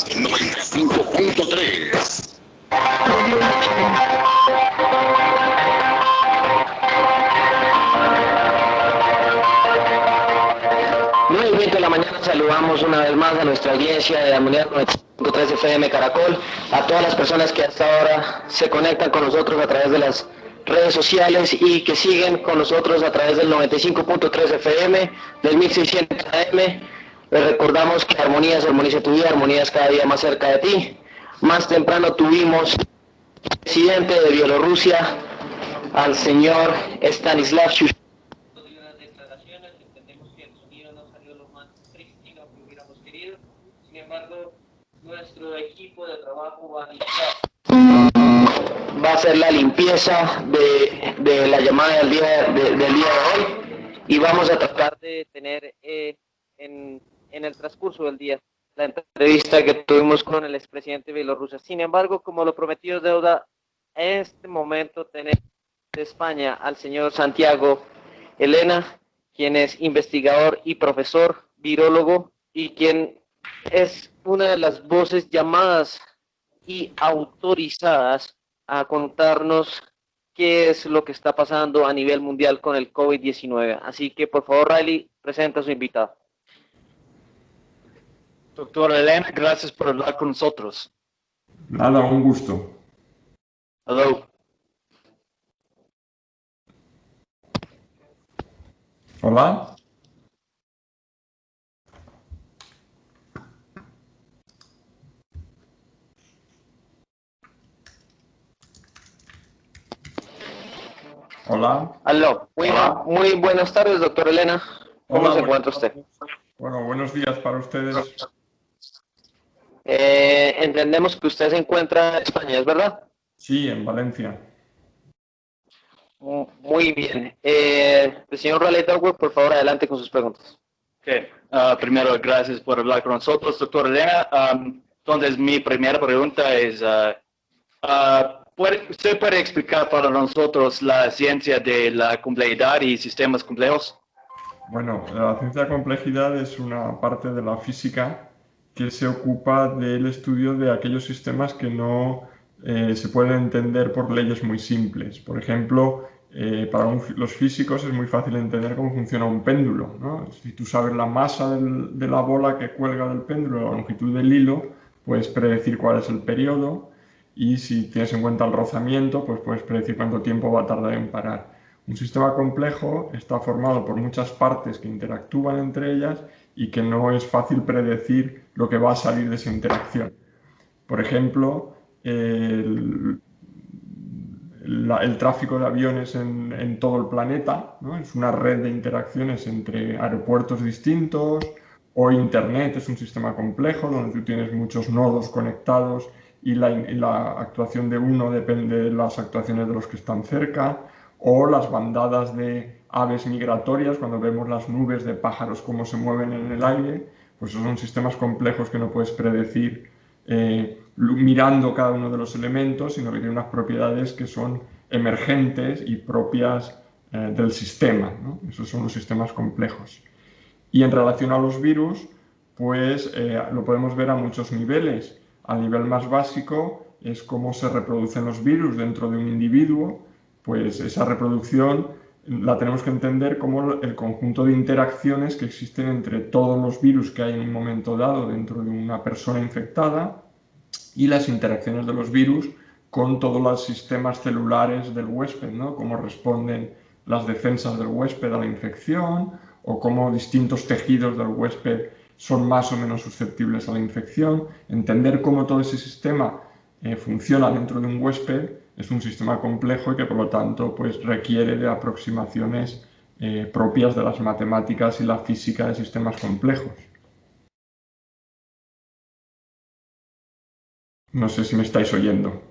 95.3. Muy bien, de la mañana saludamos una vez más a nuestra audiencia de Armonía 95.3 FM Caracol, a todas las personas que hasta ahora se conectan con nosotros a través de las redes sociales y que siguen con nosotros a través del 95.3 FM, del 1600 AM. Les recordamos que Armonía es Armoniza tu vida, Armonía es cada día más cerca de ti. Más temprano tuvimos al presidente de Bielorrusia, al señor Stanislav Shishkin. Sin embargo, nuestro equipo de trabajo va a hacer la limpieza de la llamada del día de hoy y vamos a tratar de tener en el transcurso del día la entrevista que tuvimos con el expresidente de Bielorrusia. Sin embargo, como lo prometido es deuda, en este momento tenemos de España al señor Santiago Elena, quien es investigador y profesor, virólogo, y quien es una de las voces llamadas y autorizadas a contarnos qué es lo que está pasando a nivel mundial con el COVID-19. Así que, por favor, Riley, presenta a su invitado. Doctora Elena, gracias por hablar con nosotros. Nada, un gusto. Hello. Hola. Hola. Aló. Muy buenas tardes, doctora Elena. ¿Cómo Hola, se encuentra usted? Bueno, buenos días para ustedes. Entendemos que usted se encuentra en España, ¿es verdad? Sí, en Valencia. Muy bien. El señor Raleigh Dogwood, por favor, adelante con sus preguntas. Okay. Primero, gracias por hablar con nosotros, doctora Elena. Entonces, mi primera pregunta es, ¿usted puede explicar para nosotros la ciencia de la complejidad y sistemas complejos? Bueno, la ciencia de complejidad es una parte de la física que se ocupa del estudio de aquellos sistemas que no se pueden entender por leyes muy simples. Por ejemplo, para los físicos es muy fácil entender cómo funciona un péndulo, ¿no? Si tú sabes la masa de la bola que cuelga del péndulo, la longitud del hilo, puedes predecir cuál es el periodo, y si tienes en cuenta el rozamiento, pues puedes predecir cuánto tiempo va a tardar en parar. Un sistema complejo está formado por muchas partes que interactúan entre ellas y que no es fácil predecir lo que va a salir de esa interacción. Por ejemplo, el tráfico de aviones en todo el planeta, ¿no? Es una red de interacciones entre aeropuertos distintos, o Internet es un sistema complejo donde tú tienes muchos nodos conectados y la actuación de uno depende de las actuaciones de los que están cerca, o las bandadas de aves migratorias, cuando vemos las nubes de pájaros cómo se mueven en el aire, pues esos son sistemas complejos que no puedes predecir mirando cada uno de los elementos, sino que tiene unas propiedades que son emergentes y propias del sistema, ¿no? Esos son los sistemas complejos. Y en relación a los virus, pues lo podemos ver a muchos niveles. Al nivel más básico es cómo se reproducen los virus dentro de un individuo, pues esa reproducción la tenemos que entender como el conjunto de interacciones que existen entre todos los virus que hay en un momento dado dentro de una persona infectada y las interacciones de los virus con todos los sistemas celulares del huésped, ¿no? Cómo responden las defensas del huésped a la infección, o cómo distintos tejidos del huésped son más o menos susceptibles a la infección. Entender cómo todo ese sistema funciona dentro de un huésped es un sistema complejo y que por lo tanto pues, requiere de aproximaciones propias de las matemáticas y la física de sistemas complejos. No sé si me estáis oyendo.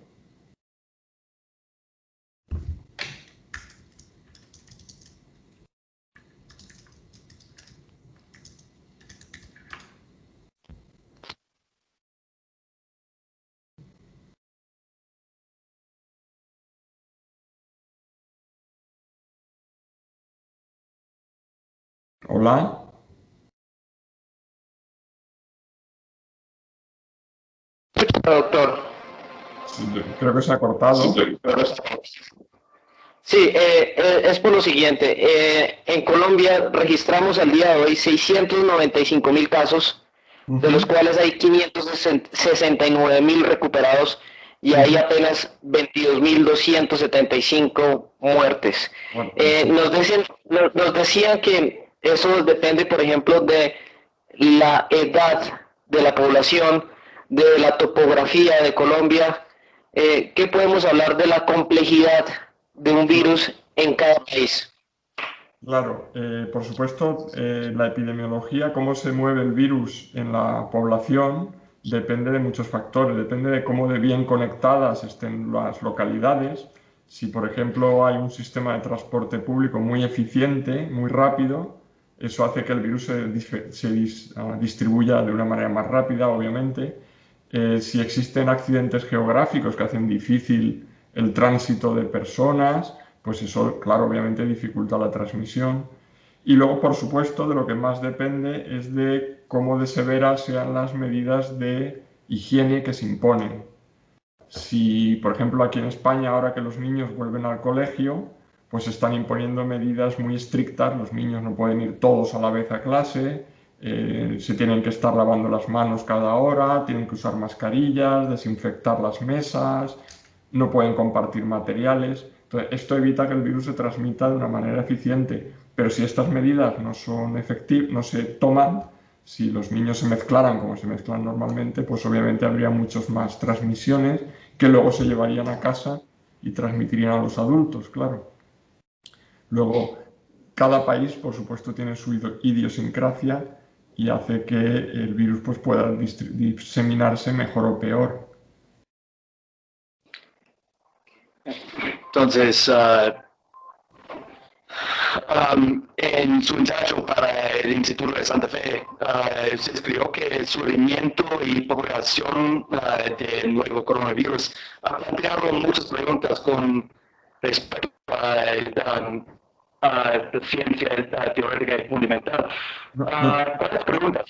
Hola. Doctor. Sí, creo que se ha cortado. Sí, es por lo siguiente. En Colombia registramos al día de hoy 695.000 casos, de los cuales hay 569.000 recuperados y hay apenas 22.275 muertes. Bueno, Nos decían que eso depende, por ejemplo, de la edad de la población, de la topografía de Colombia. ¿Qué podemos hablar de la complejidad de un virus en cada país? claro, por supuesto, la epidemiología, cómo se mueve el virus en la población, depende de muchos factores, depende de cómo de bien conectadas estén las localidades. Si, por ejemplo, hay un sistema de transporte público muy eficiente, muy rápido, eso hace que el virus se distribuya de una manera más rápida, obviamente. Si existen accidentes geográficos que hacen difícil el tránsito de personas, pues eso, claro, obviamente dificulta la transmisión. Y luego, por supuesto, de lo que más depende es de cómo de severas sean las medidas de higiene que se imponen. Si, por ejemplo, aquí en España, ahora que los niños vuelven al colegio, pues se están imponiendo medidas muy estrictas, los niños no pueden ir todos a la vez a clase, se tienen que estar lavando las manos cada hora, tienen que usar mascarillas, desinfectar las mesas, no pueden compartir materiales. Entonces, esto evita que el virus se transmita de una manera eficiente. Pero si estas medidas no son efectivas, no se toman, si los niños se mezclaran como se mezclan normalmente, pues obviamente habría muchas más transmisiones que luego se llevarían a casa y transmitirían a los adultos, claro. Luego, cada país, por supuesto, tiene su idiosincrasia y hace que el virus pues, pueda diseminarse mejor o peor. Entonces, en su ensayo para el Instituto de Santa Fe, se escribió que el surgimiento y propagación del nuevo coronavirus ha planteado muchas preguntas con respecto a la ciencia teórica y fundamental. ¿Cuáles preguntas?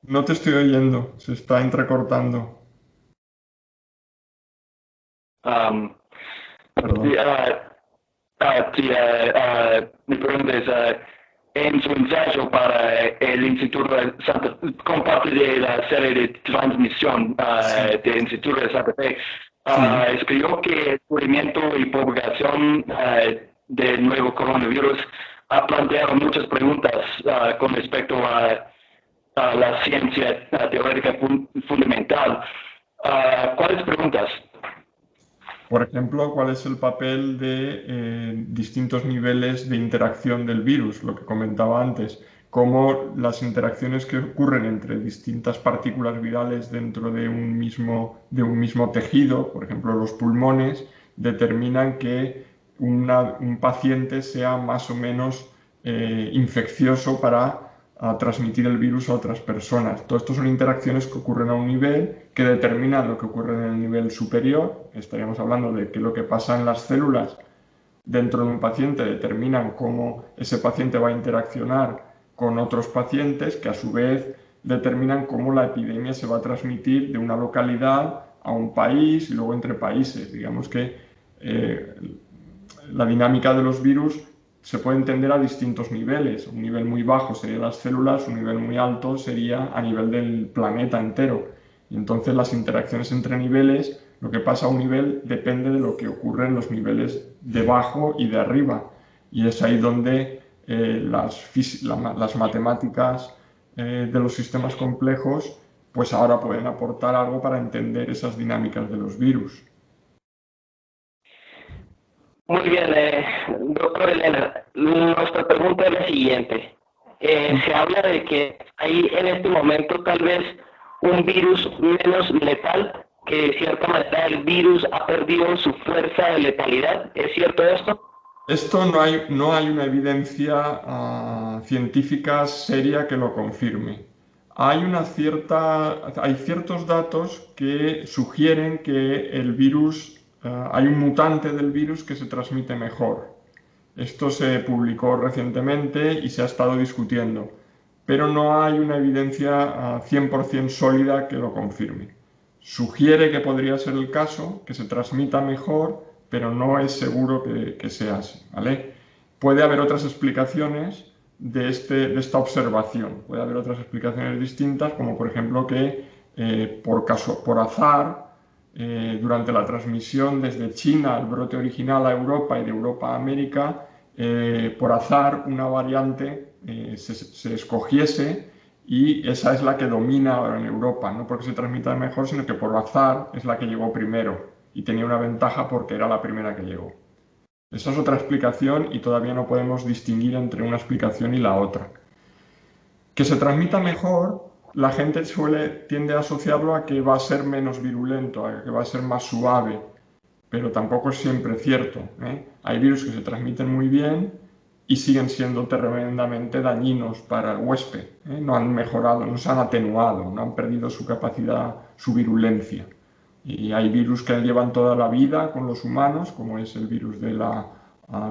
No te estoy oyendo, se está entrecortando. Perdón. Mi pregunta es, en su ensayo para el Instituto de Santa Fe, como parte de la serie de transmisión del Instituto de Santa Fe, escribió que el surgimiento y propagación del nuevo coronavirus ha planteado muchas preguntas con respecto a la ciencia teórica fundamental. ¿Cuáles preguntas? Por ejemplo, ¿cuál es el papel de distintos niveles de interacción del virus? Lo que comentaba antes, cómo las interacciones que ocurren entre distintas partículas virales dentro de un mismo tejido, por ejemplo los pulmones, determinan que un paciente sea más o menos infeccioso para transmitir el virus a otras personas. Todo esto son interacciones que ocurren a un nivel que determinan lo que ocurre en el nivel superior. Estaríamos hablando de que lo que pasa en las células dentro de un paciente determinan cómo ese paciente va a interaccionar con otros pacientes, que a su vez determinan cómo la epidemia se va a transmitir de una localidad a un país y luego entre países. Digamos que la dinámica de los virus se puede entender a distintos niveles. Un nivel muy bajo sería las células, un nivel muy alto sería a nivel del planeta entero. Y entonces las interacciones entre niveles, lo que pasa a un nivel depende de lo que ocurre en los niveles de abajo y de arriba. Y es ahí donde las matemáticas de los sistemas complejos pues ahora pueden aportar algo para entender esas dinámicas de los virus. Muy bien, doctor Elena, nuestra pregunta es la siguiente. Se habla de que hay en este momento tal vez un virus menos letal, que de cierta manera el virus ha perdido su fuerza de letalidad. ¿Es cierto esto? Esto no hay una evidencia científica seria que lo confirme. Hay ciertos datos que sugieren que el virus, hay un mutante del virus que se transmite mejor. Esto se publicó recientemente y se ha estado discutiendo, pero no hay una evidencia 100% sólida que lo confirme. sugiere que podría ser el caso, que se transmita mejor, pero no es seguro que sea así, ¿vale? Puede haber otras explicaciones de esta observación, puede haber otras explicaciones distintas, como por ejemplo que por azar, durante la transmisión desde China, el brote original a Europa y de Europa a América, por azar una variante se escogiese y esa es la que domina ahora en Europa, no porque se transmita mejor, sino que por azar es la que llegó primero y tenía una ventaja porque era la primera que llegó. Esa es otra explicación y todavía no podemos distinguir entre una explicación y la otra. Que se transmita mejor, la gente tiende a asociarlo a que va a ser menos virulento, a que va a ser más suave, pero tampoco es siempre cierto, ¿eh? Hay virus que se transmiten muy bien y siguen siendo tremendamente dañinos para el huésped, ¿eh? No han mejorado, no se han atenuado, no han perdido su capacidad, su virulencia. Y hay virus que llevan toda la vida con los humanos, como es el virus de la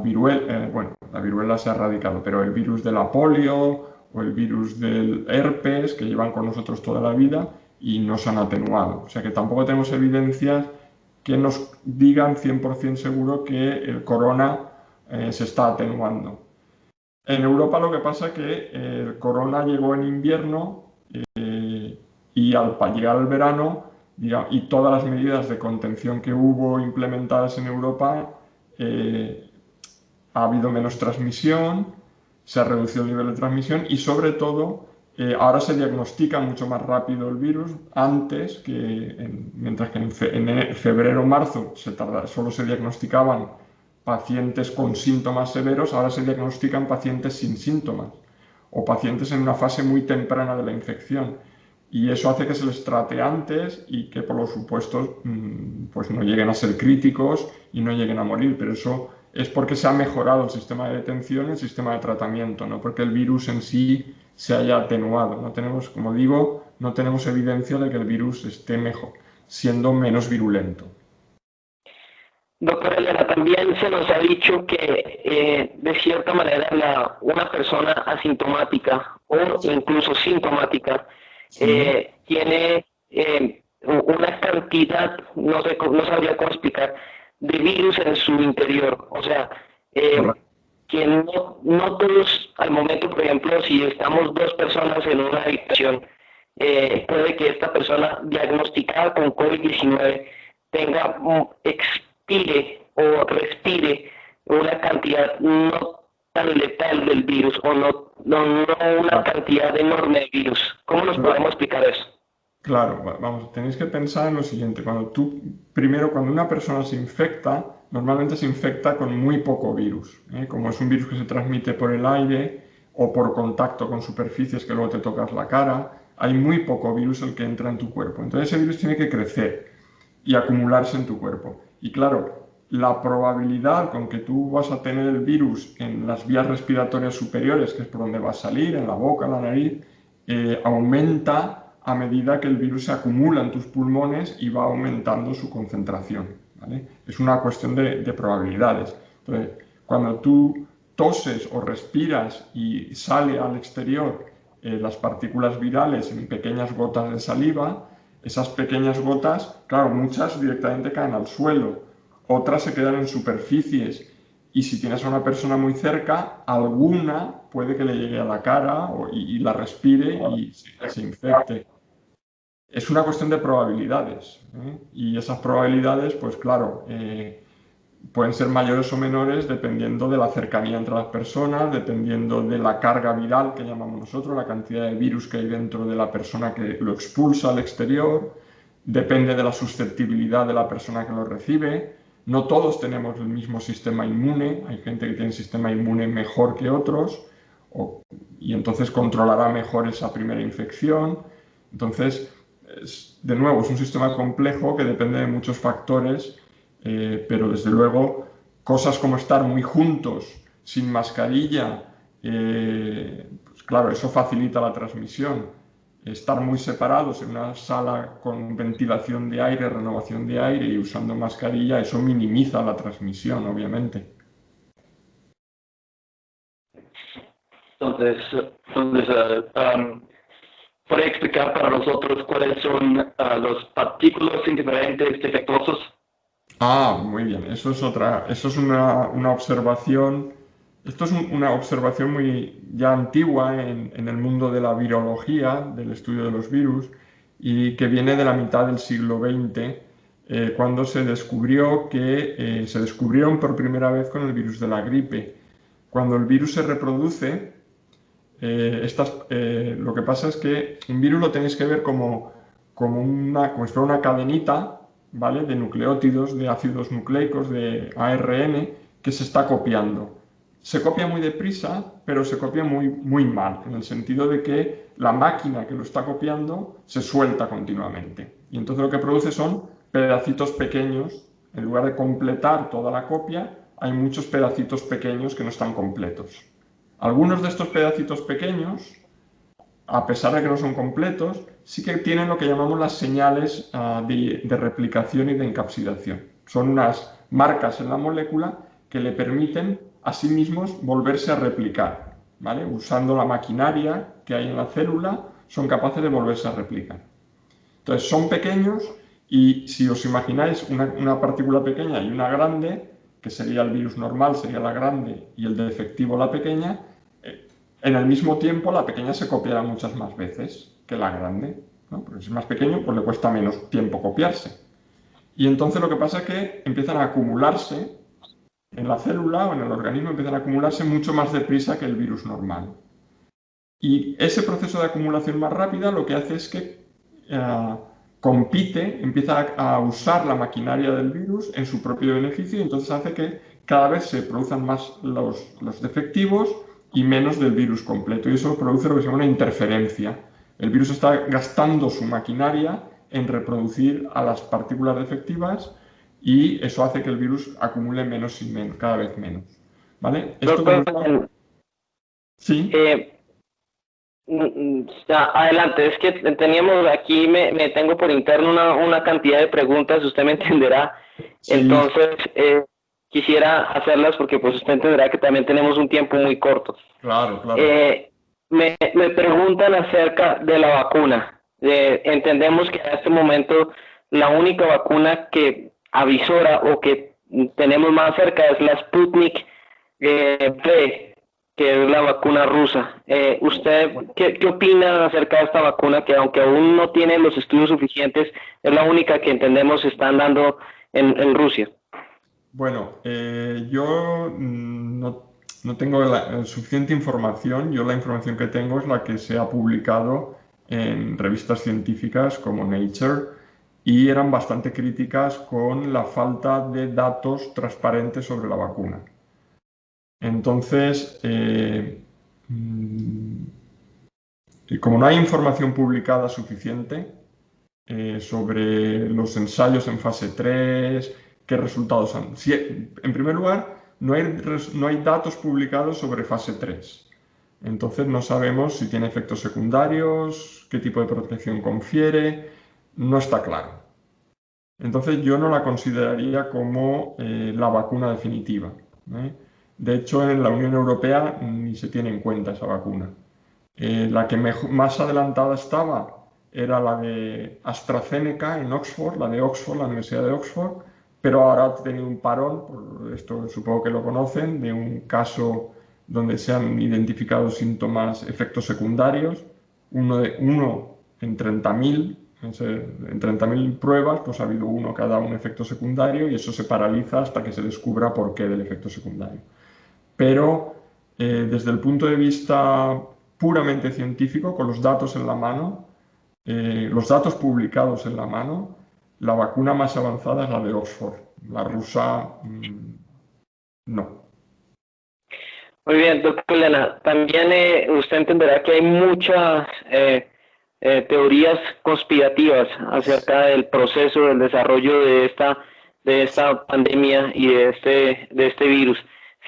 viruela, bueno, la viruela se ha erradicado, pero el virus de la polio o el virus del herpes, que llevan con nosotros toda la vida y no se han atenuado. O sea que tampoco tenemos evidencias que nos digan 100% seguro que el corona se está atenuando. En Europa lo que pasa es que el corona llegó en invierno y al llegar el verano y todas las medidas de contención que hubo implementadas en Europa, ha habido menos transmisión, se ha reducido el nivel de transmisión y sobre todo ahora se diagnostica mucho más rápido el virus antes mientras que en febrero o marzo solo se diagnosticaban pacientes con síntomas severos, ahora se diagnostican pacientes sin síntomas o pacientes en una fase muy temprana de la infección. Y eso hace que se les trate antes y que por los supuestos pues no lleguen a ser críticos y no lleguen a morir, pero eso es porque se ha mejorado el sistema de detención y el sistema de tratamiento, no porque el virus en sí se haya atenuado. No tenemos, como digo, no tenemos evidencia de que el virus esté mejor, siendo menos virulento. Doctora Elena, también se nos ha dicho que de cierta manera una persona asintomática o incluso sintomática tiene una cantidad, no sabría cómo explicar, de virus en su interior. O sea, que no todos, al momento, por ejemplo, si estamos dos personas en una habitación, puede que esta persona diagnosticada con COVID-19 expire o respire una cantidad no tan letal del virus o no una cantidad enorme de virus. ¿Cómo nos podemos explicar eso? Claro, vamos, tenéis que pensar en lo siguiente. Cuando una persona se infecta, normalmente se infecta con muy poco virus, ¿eh? Como es un virus que se transmite por el aire o por contacto con superficies que luego te tocas la cara, hay muy poco virus el que entra en tu cuerpo. Entonces ese virus tiene que crecer y acumularse en tu cuerpo. Y claro, la probabilidad con que tú vas a tener el virus en las vías respiratorias superiores, que es por donde va a salir, en la boca, en la nariz, aumenta a medida que el virus se acumula en tus pulmones y va aumentando su concentración, ¿vale? Es una cuestión de probabilidades. Entonces, cuando tú toses o respiras y sale al exterior las partículas virales en pequeñas gotas de saliva, esas pequeñas gotas, claro, muchas directamente caen al suelo, otras se quedan en superficies y si tienes a una persona muy cerca, alguna puede que le llegue a la cara y la respire y se infecte. Es una cuestión de probabilidades, ¿eh? Y esas probabilidades, pues claro, pueden ser mayores o menores dependiendo de la cercanía entre las personas, dependiendo de la carga viral que llamamos nosotros, la cantidad de virus que hay dentro de la persona que lo expulsa al exterior, depende de la susceptibilidad de la persona que lo recibe. No todos tenemos el mismo sistema inmune, hay gente que tiene un sistema inmune mejor que otros y entonces controlará mejor esa primera infección. Entonces, de nuevo, es un sistema complejo que depende de muchos factores, pero desde luego cosas como estar muy juntos, sin mascarilla, pues claro, eso facilita la transmisión. Estar muy separados en una sala con ventilación de aire, renovación de aire y usando mascarilla, eso minimiza la transmisión, obviamente. Entonces ¿puede explicar para nosotros cuáles son los partículas indiferentes defectuosos? Muy bien. Eso es una observación. Esto es una observación muy ya antigua en el mundo de la virología, del estudio de los virus, y que viene de la mitad del siglo XX, cuando se descubrió que se descubrieron por primera vez con el virus de la gripe. Cuando el virus se reproduce, lo que pasa es que un virus lo tenéis que ver como si fuera una cadenita, ¿vale? De nucleótidos, de ácidos nucleicos, de ARN, que se está copiando. Se copia muy deprisa, pero se copia muy, muy mal, en el sentido de que la máquina que lo está copiando se suelta continuamente. Y entonces lo que produce son pedacitos pequeños. En lugar de completar toda la copia, hay muchos pedacitos pequeños que no están completos. Algunos de estos pedacitos pequeños, a pesar de que no son completos, sí que tienen lo que llamamos las señales de replicación y de encapsidación. Son unas marcas en la molécula que le permiten a sí mismos volverse a replicar, ¿vale? Usando la maquinaria que hay en la célula, son capaces de volverse a replicar. Entonces, son pequeños y si os imagináis una partícula pequeña y una grande, que sería el virus normal, sería la grande, y el defectivo la pequeña, en el mismo tiempo la pequeña se copiará muchas más veces que la grande, ¿no? Porque si es más pequeño, pues le cuesta menos tiempo copiarse. Y entonces lo que pasa es que empiezan a acumularse en la célula o en el organismo, empiezan a acumularse mucho más deprisa que el virus normal. Y ese proceso de acumulación más rápida lo que hace es que empieza a usar la maquinaria del virus en su propio beneficio, y entonces hace que cada vez se produzcan más los defectivos y menos del virus completo. Y eso produce lo que se llama una interferencia. El virus está gastando su maquinaria en reproducir a las partículas defectivas y eso hace que el virus acumule menos y menos, cada vez menos. ¿Vale? Doctor, sí. Adelante, es que teníamos aquí, me tengo por interno una cantidad de preguntas, usted me entenderá, sí. Entonces quisiera hacerlas porque pues usted entenderá que también tenemos un tiempo muy corto. Claro. Me preguntan acerca de la vacuna. Entendemos que en este momento la única vacuna que avisora o que tenemos más cerca es la Sputnik V, que es la vacuna rusa. ¿Usted qué opina acerca de esta vacuna, que aunque aún no tiene los estudios suficientes, es la única que entendemos se están dando en Rusia? Bueno, yo no tengo suficiente información. Yo la información que tengo es la que se ha publicado en revistas científicas como Nature, y eran bastante críticas con la falta de datos transparentes sobre la vacuna. Entonces, como no hay información publicada suficiente sobre los ensayos en fase 3, qué resultados han... En primer lugar, no hay datos publicados sobre fase 3. Entonces no sabemos si tiene efectos secundarios, qué tipo de protección confiere, no está claro. Entonces yo no la consideraría como la vacuna definitiva, ¿eh? De hecho, en la Unión Europea ni se tiene en cuenta esa vacuna. La que más adelantada estaba era la de AstraZeneca en Oxford, la Universidad de Oxford, pero ahora ha tenido un parón, por esto supongo que lo conocen, de un caso donde se han identificado efectos secundarios, uno en 30.000. En 30.000 pruebas, pues ha habido uno que ha dado un efecto secundario y eso se paraliza hasta que se descubra por qué del efecto secundario. Pero desde el punto de vista puramente científico, con los datos en la mano, los datos publicados en la mano, la vacuna más avanzada es la de Oxford. La rusa, no. Muy bien, doctor Elena. También usted entenderá que hay muchas teorías conspirativas acerca del proceso del desarrollo de esta pandemia y de este virus.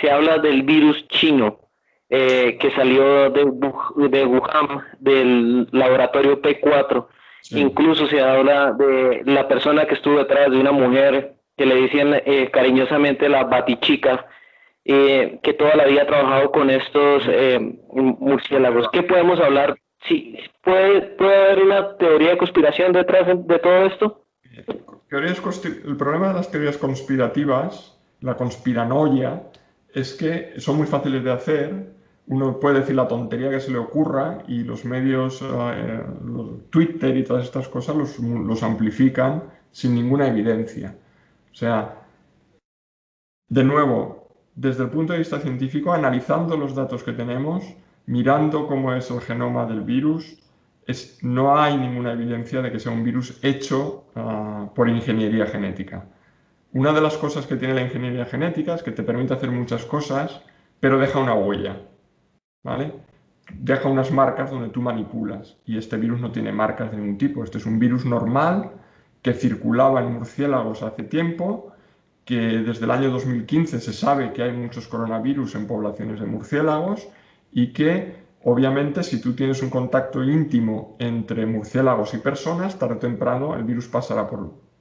Se habla del virus chino que salió de Wuhan, del laboratorio P4. Sí. Incluso se habla de la persona que estuvo detrás de una mujer que le decían cariñosamente la Batichica, que toda la vida ha trabajado con estos murciélagos. ¿Qué podemos hablar Sí, ¿puede haber una teoría de conspiración detrás de todo esto? El problema de las teorías conspirativas, la conspiranoia, es que son muy fáciles de hacer. Uno puede decir la tontería que se le ocurra y los medios, Twitter y todas estas cosas los amplifican sin ninguna evidencia. O sea, de nuevo, desde el punto de vista científico, analizando los datos que tenemos, mirando cómo es el genoma del virus, no hay ninguna evidencia de que sea un virus hecho por ingeniería genética. Una de las cosas que tiene la ingeniería genética es que te permite hacer muchas cosas, pero deja una huella, ¿vale? Deja unas marcas donde tú manipulas, y este virus no tiene marcas de ningún tipo. Este es un virus normal que circulaba en murciélagos hace tiempo, que desde el año 2015 se sabe que hay muchos coronavirus en poblaciones de murciélagos y que, obviamente, si tú tienes un contacto íntimo entre murciélagos y personas, tarde o temprano el virus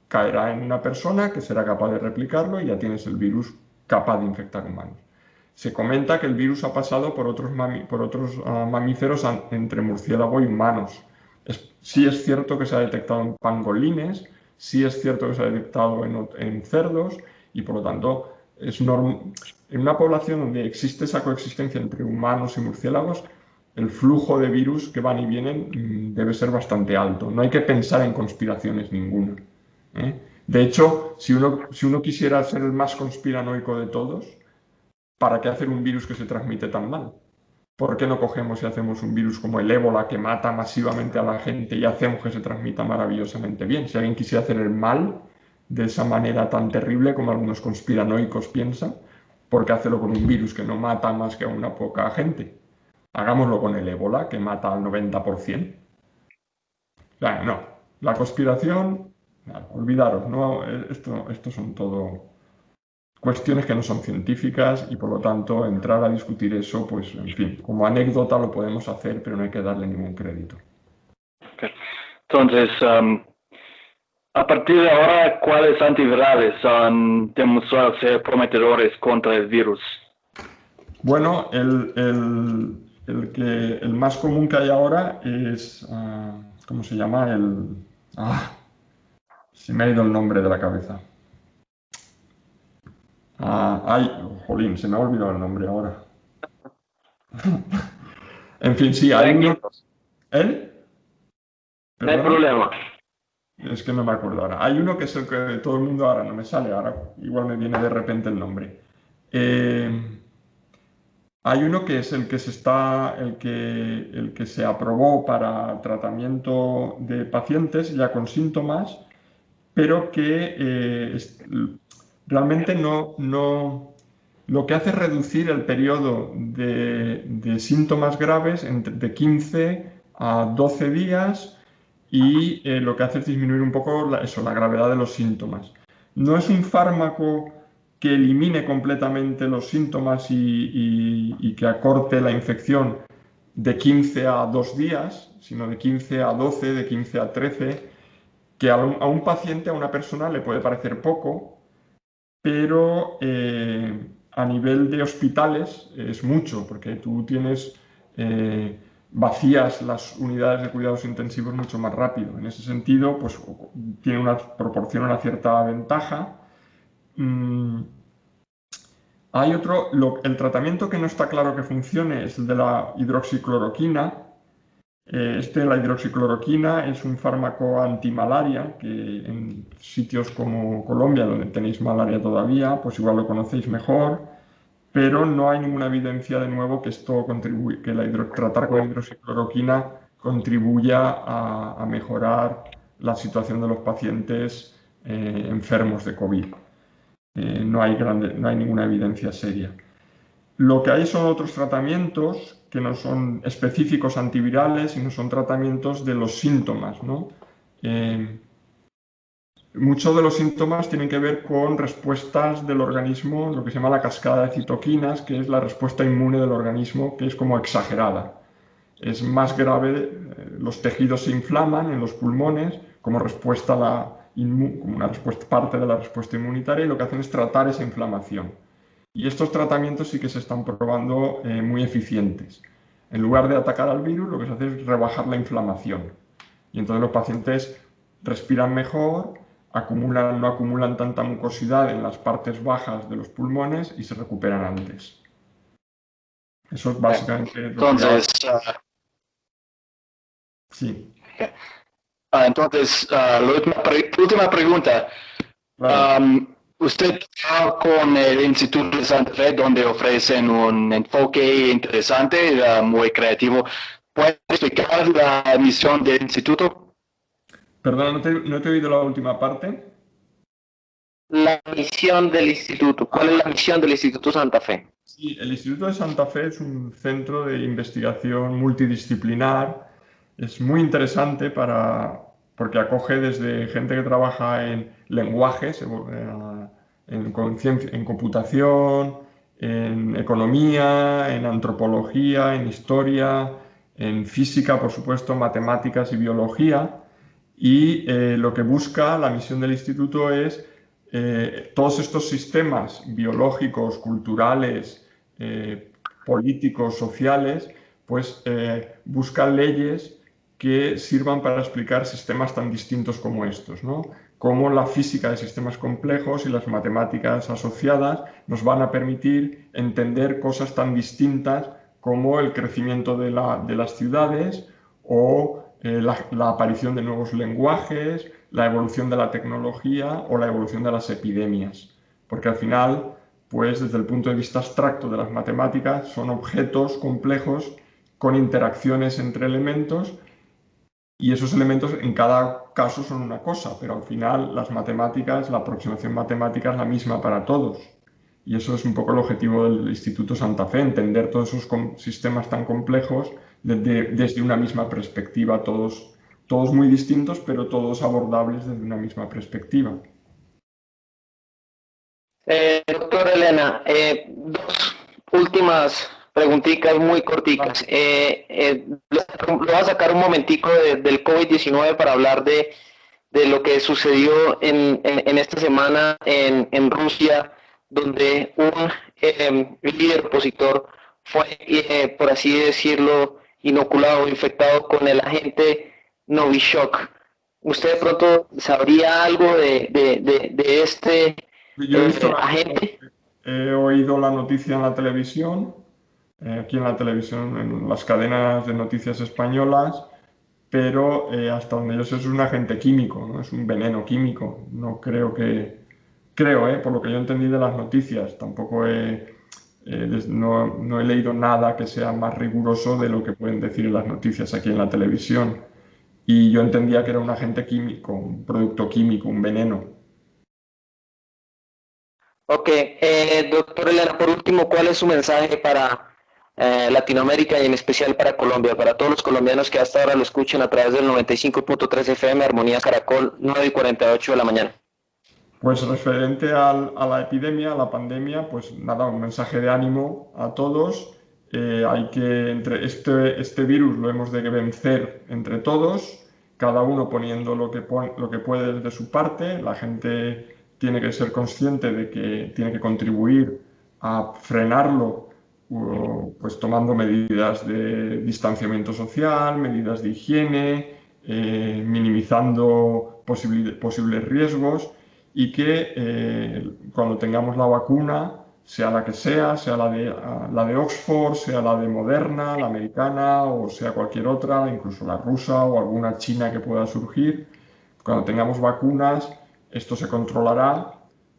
caerá en una persona que será capaz de replicarlo y ya tienes el virus capaz de infectar humanos. Se comenta que el virus ha pasado por otros mamíferos entre murciélago y humanos. Sí es cierto que se ha detectado en pangolines, sí es cierto que se ha detectado en cerdos, y por lo tanto en una población donde existe esa coexistencia entre humanos y murciélagos, el flujo de virus que van y vienen debe ser bastante alto. No hay que pensar en conspiraciones ninguna, ¿eh? De hecho, si uno quisiera ser el más conspiranoico de todos, ¿para qué hacer un virus que se transmite tan mal? ¿Por qué no cogemos y hacemos un virus como el ébola que mata masivamente a la gente y hacemos que se transmita maravillosamente bien? Si alguien quisiera hacer el mal de esa manera tan terrible como algunos conspiranoicos piensan, ¿por qué hacerlo con un virus que no mata más que a una poca gente? Hagámoslo con el ébola, que mata al 90%. No, la conspiración, olvidaros, no, esto son todo cuestiones que no son científicas y por lo tanto entrar a discutir eso, pues en fin, como anécdota lo podemos hacer, pero no hay que darle ningún crédito. Okay. Entonces, a partir de ahora, ¿cuáles antivirales han demostrado ser prometedores contra el virus? Bueno, el más común que hay ahora es, ¿cómo se llama? Se me ha ido el nombre de la cabeza. Jolín, se me ha olvidado el nombre ahora. En fin, sí, hay uno. ¿Él? No hay problema. Es que no me acuerdo ahora. Hay uno que es el que todo el mundo ahora no me sale, ahora igual me viene de repente el nombre. Hay uno que es el que se aprobó para tratamiento de pacientes ya con síntomas, pero que realmente lo que hace es reducir el periodo de síntomas graves de 15 a 12 días y lo que hace es disminuir un poco la gravedad de los síntomas. No es un fármaco que elimine completamente los síntomas y que acorte la infección de 15 a 2 días, sino de 15 a 12, de 15 a 13, que a un paciente, a una persona le puede parecer poco, pero a nivel de hospitales es mucho, porque tú vacías las unidades de cuidados intensivos mucho más rápido. En ese sentido, pues proporciona una cierta ventaja. Hay el tratamiento que no está claro que funcione es el de la hidroxicloroquina. La hidroxicloroquina es un fármaco antimalaria que en sitios como Colombia, donde tenéis malaria todavía, pues igual lo conocéis mejor, pero no hay ninguna evidencia de nuevo que tratar con hidroxicloroquina contribuya a mejorar la situación de los pacientes enfermos de COVID. No hay ninguna evidencia seria. Lo que hay son otros tratamientos que no son específicos antivirales, sino son tratamientos de los síntomas, ¿no? Muchos de los síntomas tienen que ver con respuestas del organismo, lo que se llama la cascada de citoquinas, que es la respuesta inmune del organismo, que es como exagerada. Es más grave, los tejidos se inflaman en los pulmones como como una parte de la respuesta inmunitaria, y lo que hacen es tratar esa inflamación. Y estos tratamientos sí que se están probando muy eficientes. En lugar de atacar al virus, lo que se hace es rebajar la inflamación. Y entonces los pacientes respiran mejor, no acumulan tanta mucosidad en las partes bajas de los pulmones y se recuperan antes. Eso es básicamente lo que Entonces, sí. Entonces, la última pregunta. Claro. Usted está con el Instituto de Santa Fe, donde ofrecen un enfoque interesante, muy creativo. ¿Puede explicar la misión del instituto? Perdón, no te he oído la última parte. La misión del instituto. ¿Cuál es la misión del Instituto Santa Fe? Sí, el Instituto de Santa Fe es un centro de investigación multidisciplinar. Es muy interesante porque acoge desde gente que trabaja en lenguajes, en computación, en economía, en antropología, en historia, en física, por supuesto, matemáticas y biología. Y lo que busca la misión del instituto es todos estos sistemas biológicos, culturales, políticos, sociales, pues buscan leyes que sirvan para explicar sistemas tan distintos como estos, ¿no? Cómo la física de sistemas complejos y las matemáticas asociadas nos van a permitir entender cosas tan distintas como el crecimiento de las ciudades o la aparición de nuevos lenguajes, la evolución de la tecnología o la evolución de las epidemias. Porque al final, pues desde el punto de vista abstracto de las matemáticas, son objetos complejos con interacciones entre elementos y esos elementos en cada caso son una cosa, pero al final las matemáticas, la aproximación matemática es la misma para todos. Y eso es un poco el objetivo del Instituto Santa Fe, entender todos esos sistemas tan complejos desde una misma perspectiva, todos muy distintos, pero todos abordables desde una misma perspectiva. Doctora Elena, dos últimas preguntitas muy corticas. Lo voy a sacar un momentico del COVID-19 para hablar de lo que sucedió en esta semana en Rusia, donde un líder opositor fue, por así decirlo, inoculado, infectado con el agente Novichok. ¿Usted de pronto sabría algo de este Yo he visto agente? he oído la noticia en la televisión, aquí en la televisión, en las cadenas de noticias españolas, pero hasta donde yo sé es un agente químico, ¿no? Es un veneno químico. No creo por lo que yo entendí de las noticias, tampoco no he leído nada que sea más riguroso de lo que pueden decir en las noticias aquí en la televisión. Y yo entendía que era un agente químico, un producto químico, un veneno. Ok, doctor Elena, por último, ¿cuál es su mensaje para Latinoamérica y en especial para Colombia, para todos los colombianos que hasta ahora lo escuchen a través del 95.3 FM, Armonía Caracol, 9:48 de la mañana? Pues referente a la epidemia, a la pandemia, pues nada, un mensaje de ánimo a todos. Este virus lo hemos de vencer entre todos, cada uno poniendo lo que puede de su parte. La gente tiene que ser consciente de que tiene que contribuir a frenarlo, pues tomando medidas de distanciamiento social, medidas de higiene, minimizando posibles riesgos y que cuando tengamos la vacuna, sea la que sea la de Oxford, sea la de Moderna, la americana o sea cualquier otra, incluso la rusa o alguna china que pueda surgir, cuando tengamos vacunas, esto se controlará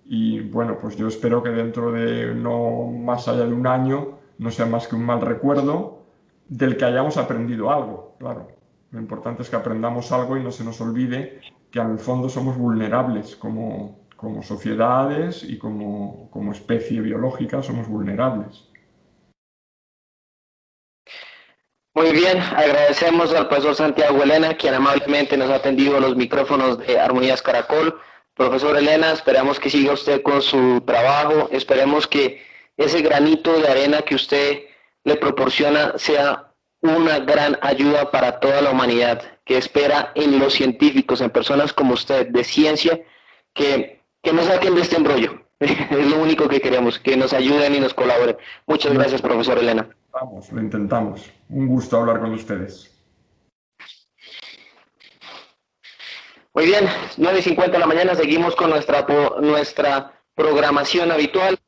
y bueno, pues yo espero que dentro de no más allá de un año no sea más que un mal recuerdo del que hayamos aprendido algo, claro. Lo importante es que aprendamos algo y no se nos olvide que en el fondo somos vulnerables como sociedades y como especie biológica somos vulnerables. Muy bien, agradecemos al profesor Santiago Elena, quien amablemente nos ha atendido a los micrófonos de Armonías Caracol. Profesor Elena, esperamos que siga usted con su trabajo, esperemos que ese granito de arena que usted le proporciona sea una gran ayuda para toda la humanidad, que espera en los científicos, en personas como usted, de ciencia, que nos saquen de este embrollo. Es lo único que queremos, que nos ayuden y nos colaboren. Muchas gracias, profesor Elena. Vamos, lo intentamos. Un gusto hablar con ustedes. Muy bien, 9:50 de la mañana, seguimos con nuestra programación habitual.